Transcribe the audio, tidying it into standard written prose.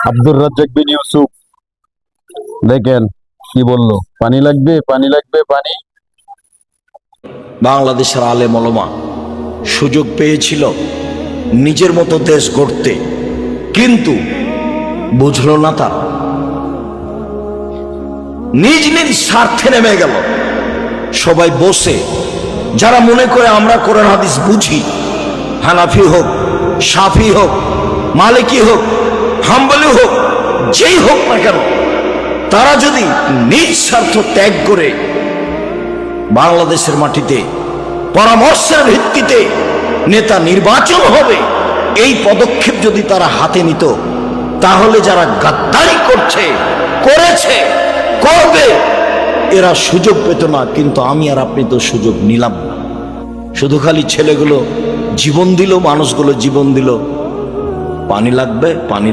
আব্দুর রাজ্জাক বিন ইউসুফ দেখেন কি বললো, পানি লাগবে পানি লাগবে পানি। বাংলাদেশের আলেম ওলামা সুযোগ পেয়েছিল নিজের মতো দেশ গড়তে, কিন্তু বুঝলো না, তার নিজ নিজ স্বার্থে নেমে গেল। সবাই বসে, যারা মনে করে আমরা কোরআন হাদিস বুঝি, হানাফি হোক, শাফি হোক, মালিকি হোক, হাম্বলি হোক, যেই হোক না কেন, তারা যদি নিজ স্বার্থ ত্যাগ করে বাংলাদেশের মাটিতে পরামর্শের ভিত্তিতে নেতা নির্বাচন হবে, এই পদক্ষেপ যদি তারা হাতে নিত, তাহলে যারা গাদ্দারি করছে, করেছে, করবে, এরা সুযোগ পেত না। কিন্তু আমি আর আপনি তো সুযোগ নিলাম না। শুধু খালি ছেলেগুলো জীবন দিল, মানুষগুলো জীবন দিল। পানি লাগবে পানি